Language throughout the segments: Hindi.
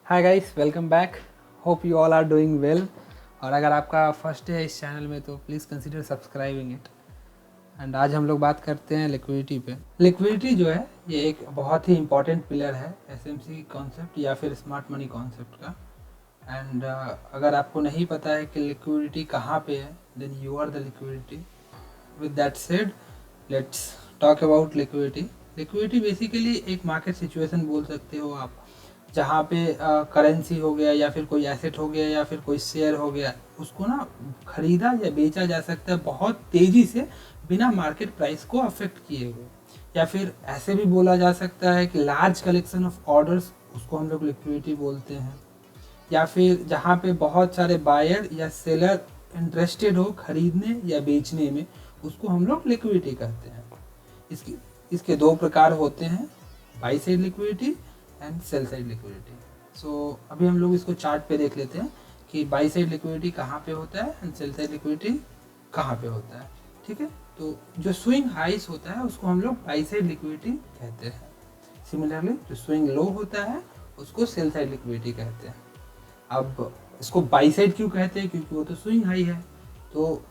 Hi guys, welcome back. Hope you all are doing well. और अगर आपका फर्स्ट डे है इस चैनल में तो please consider subscribing it. And आज हम लोग बात करते हैं लिक्विडिटी पे। लिक्विडिटी जो है ये एक बहुत ही इंपॉर्टेंट पिलर है एसएमसी कॉन्सेप्ट या फिर स्मार्ट मनी कॉन्सेप्ट का। एंड अगर आपको नहीं पता है कि लिक्विडिटी कहाँ पे है, then you are the liquidity. With that said, let's talk about liquidity. Liquidity basically एक मार्केट सिचुएशन बोल सकते हो आप, जहाँ पे करेंसी हो गया या फिर कोई एसेट हो गया या फिर कोई शेयर हो गया, उसको ना खरीदा या बेचा जा सकता है बहुत तेज़ी से बिना मार्केट प्राइस को अफेक्ट किए हुए। या फिर ऐसे भी बोला जा सकता है कि लार्ज कलेक्शन ऑफ ऑर्डर्स, उसको हम लोग लिक्विडिटी बोलते हैं। या फिर जहाँ पे बहुत सारे बायर या सेलर इंटरेस्टेड हो खरीदने या बेचने में, उसको हम लोग लिक्विडिटी कहते हैं। इसकी इसके दो प्रकार होते हैं, buy side liquidity and sell side liquidity. So अभी हम लोग इसको चार्ट पे देख लेते हैं कि बाई साइड लिक्विडिटी कहाँ पे होता है एंड सेल साइड लिक्विडिटी कहाँ पे होता है। ठीक है, तो जो स्विंग हाइस होता है उसको हम लोग बाई साइड लिक्विडिटी कहते हैं। सिमिलरली जो स्विंग लो होता है उसको सेल साइड लिक्विडिटी कहते हैं। अब इसको बाई साइड क्यों कहते हैं? क्योंकि वो तो स्विंग हाई है। तो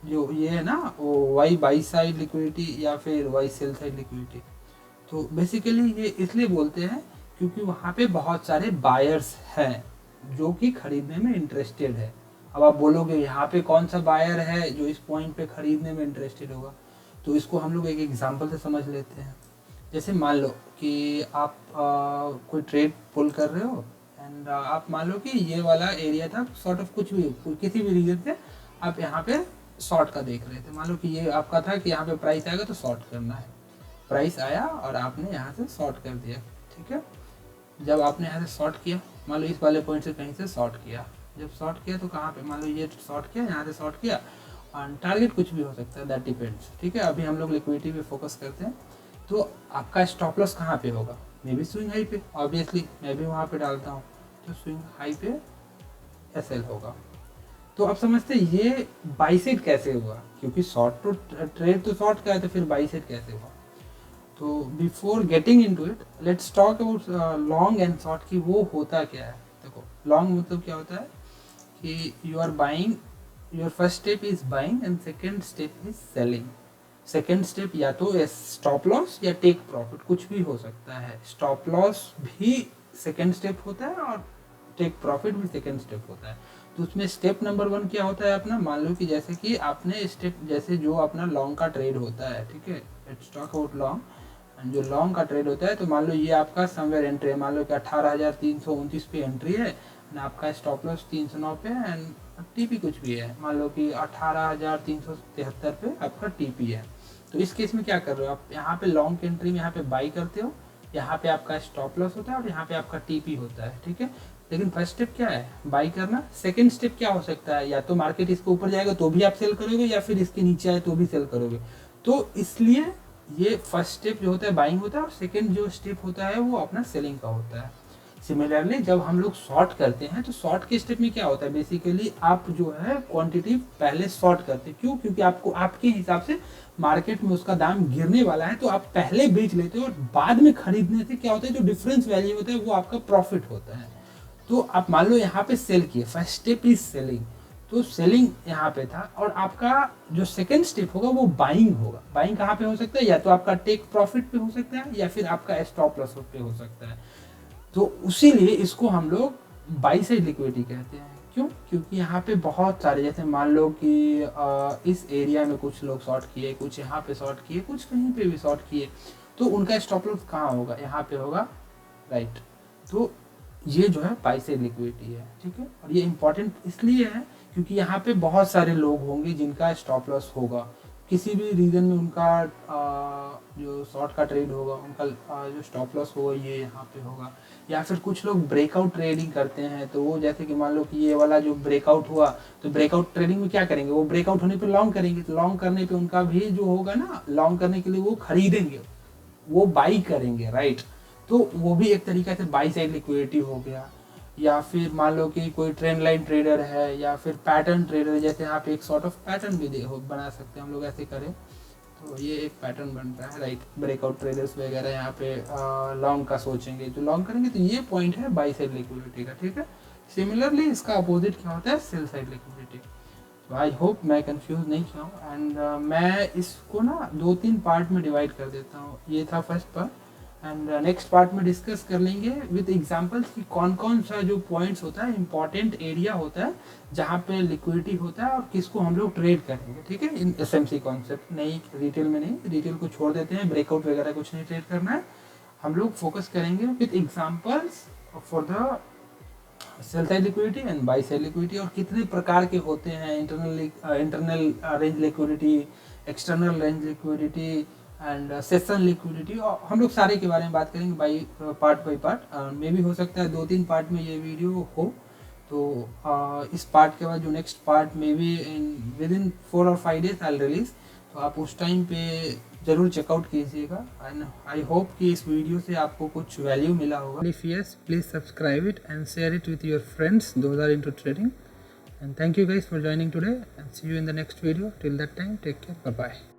जो ये है ना, वो वाई बाई साइड लिक्विडिटी या फिर वाई सेल साइड लिक्विडिटी, तो बेसिकली ये इसलिए बोलते हैं क्योंकि वहाँ पे बहुत सारे बायर्स हैं जो कि खरीदने में इंटरेस्टेड है। अब आप बोलोगे यहाँ पे कौन सा बायर है जो इस पॉइंट पे खरीदने में इंटरेस्टेड होगा, तो इसको हम लोग एक एग्जांपल से समझ लेते हैं। जैसे मान लो कि आप कोई ट्रेड पुल कर रहे हो एंड आप मान लो कि ये वाला एरिया था सॉर्ट ऑफ, कुछ भी किसी भी रीजन से आप यहाँ पे शॉर्ट का देख रहे थे। मान लो कि ये आपका था कि यहाँ पे प्राइस आएगा तो शॉर्ट करना है। प्राइस आया और आपने यहाँ से शॉर्ट कर दिया। ठीक है, जब आपने यहाँ से शॉर्ट किया, मान लो इस वाले पॉइंट से कहीं से शॉर्ट किया, जब शॉर्ट किया तो कहाँ पे, मान लो ये शॉर्ट किया, यहाँ से शॉर्ट किया, और टारगेट कुछ भी हो सकता है, दैट डिपेंड्स। ठीक है, अभी हम लोग लिक्विडिटी पे फोकस करते हैं। तो आपका स्टॉप लॉस कहाँ पे होगा? मे बी स्विंग हाई पे, ऑब्वियसली मैं भी वहाँ पे डालता हूँ, तो स्विंग हाई पे एसएल होगा। तो अब समझते हैं ये बाई साइड कैसे हुआ, क्योंकि शॉर्ट तो ट्रेड तो शॉर्ट का है, तो फिर बाई साइड कैसे हुआ? तो before getting into it, let's talk about long and short की वो होता क्या है। देखो, लॉन्ग मतलब क्या होता है कि you are buying, your first step is buying and second step is selling. Second step या तो स्टॉप लॉस या टेक प्रॉफिट, कुछ भी हो सकता है। स्टॉप लॉस भी सेकेंड स्टेप होता है और टेक प्रॉफिट भी सेकेंड स्टेप होता है। तो उसमें स्टेप नंबर 1 क्या होता है अपना, मान लो कि जैसे कि आपने स्टेप, जैसे जो अपना लॉन्ग का ट्रेड होता है, ठीक है, लेट्स टॉक अबाउट लॉन्ग। जो लॉन्ग का ट्रेड होता है, तो मान लो ये आपका समवेयर एंट्री है, मान लो कि 18,329 पे एंट्री है एंड आपका स्टॉप लॉस 309 पे एंड टीपी कुछ भी है, मान लो कि 18,373 पे आपका टीपी है। तो इस केस में क्या कर रहे हो आप, यहाँ पे लॉन्ग की एंट्री में यहाँ पे बाई करते हो, यहाँ पे आपका स्टॉप लॉस होता है और यहाँ पे आपका टीपी होता है। ठीक है, लेकिन फर्स्ट स्टेप क्या है, बाई करना। सेकंड स्टेप क्या हो सकता है, या तो मार्केट इसके ऊपर जाएगा तो भी आप सेल करोगे, या फिर इसके नीचे आए तो भी सेल करोगे। तो इसलिए ये फर्स्ट स्टेप जो होता है बाइंग होता है, और सेकंड जो स्टेप होता है वो अपना सेलिंग का होता है। सिमिलरली जब हम लोग शॉर्ट करते हैं तो शॉर्ट के स्टेप में क्या होता है, बेसिकली आप जो है क्वांटिटी पहले शॉर्ट करते हैं। क्यों? क्योंकि आपको आपके हिसाब से मार्केट में उसका दाम गिरने वाला है, तो आप पहले बेच लेते हो और बाद में खरीदने से क्या होता है, जो डिफरेंस वैल्यू होता है वो आपका प्रॉफिट होता है। तो आप मान लो यहाँ पे सेल किए, फर्स्ट स्टेप इज सेलिंग, तो सेलिंग यहाँ पे था, और आपका जो सेकंड स्टेप होगा वो बाइंग होगा। बाइंग कहाँ पे हो सकता है, या तो आपका टेक प्रॉफिट पे हो सकता है या फिर आपका स्टॉप लॉस पे हो सकता है। तो उसीलिए इसको हम लोग बाई साइड लिक्विडिटी कहते हैं। क्यों? क्योंकि यहाँ पे बहुत सारे, जैसे मान लो कि इस एरिया में कुछ लोग शॉर्ट किए, कुछ यहाँ पे शॉर्ट किए, कुछ कहीं पे भी शॉर्ट किए, तो उनका स्टॉप लॉस कहाँ होगा, यहाँ पे होगा, राइट। तो ये जो है बाई साइड लिक्विडिटी है। ठीक है, और ये इंपॉर्टेंट इसलिए है क्योंकि यहाँ पे बहुत सारे लोग होंगे जिनका स्टॉप लॉस होगा, किसी भी रीजन में उनका जो शॉर्ट का ट्रेड होगा, उनका जो स्टॉप लॉस होगा ये यहाँ पे होगा। या फिर कुछ लोग ब्रेकआउट ट्रेडिंग करते हैं, तो वो जैसे कि मान लो कि ये वाला जो ब्रेकआउट हुआ, तो ब्रेकआउट ट्रेडिंग में क्या करेंगे, वो ब्रेकआउट होने पे लॉन्ग करेंगे, तो लॉन्ग करने पे उनका भी जो होगा ना, लॉन्ग करने के लिए वो खरीदेंगे, वो बाई करेंगे, राइट। तो वो भी एक तरीका से बाई साइड लिक्विडिटी हो गया। या फिर मान लो कि कोई ट्रेंड लाइन ट्रेडर है या फिर पैटर्न ट्रेडर है, जैसे यहाँ पे एक सॉर्ट ऑफ पैटर्न भी बना सकते हैं हम लोग, ऐसे करें तो ये एक पैटर्न बनता है, लाइक ब्रेकआउट ट्रेडर्स वगैरह यहाँ पे लॉन्ग का सोचेंगे, तो लॉन्ग करेंगे तो ये पॉइंट है बाई साइड लिक्विडिटी का, ठीक है। सिमिलरली इसका अपोजिट क्या होता है, सेल साइड लिक्विडिटी। तो आई होप मैं कंफ्यूज नहीं किया हूँ। एंड मैं इसको ना 2-3 पार्ट में डिवाइड कर देता हूँ। ये था first part, and next part में डिस्कस कर लेंगे विद एग्जांपल्स कि कौन कौन सा जो पॉइंट्स होता है, इंपॉर्टेंट एरिया होता है जहाँ पे लिक्विडिटी होता है और किसको हम लोग ट्रेड करेंगे, ठीक है। इन एसएमसी कॉन्सेप्ट, नहीं रिटेल में नहीं, रिटेल को छोड़ देते हैं, ब्रेकआउट वगैरह कुछ नहीं ट्रेड करना है, हम लोग फोकस करेंगे with examples for the cell side liquidity and by side liquidity, और कितने प्रकार के होते हैं, internal range liquidity, external range liquidity and session liquidity, और हम लोग सारे के बारे में बात करेंगे पार्ट बाई पार्ट। मे भी हो सकता है 2-3 पार्ट में ये वीडियो हो, तो इस पार्ट के बाद जो next part may be with in 4 और 5 डेज आई रिलीज, तो आप उस टाइम पे ज़रूर चेकआउट कीजिएगा। एंड आई होप कि इस वीडियो से आपको कुछ वैल्यू मिला होगा। If yes, please subscribe it and share it with your friends those are into trading. And thank you guys for joining today, and see you in the next video. Till that time, take care, bye bye.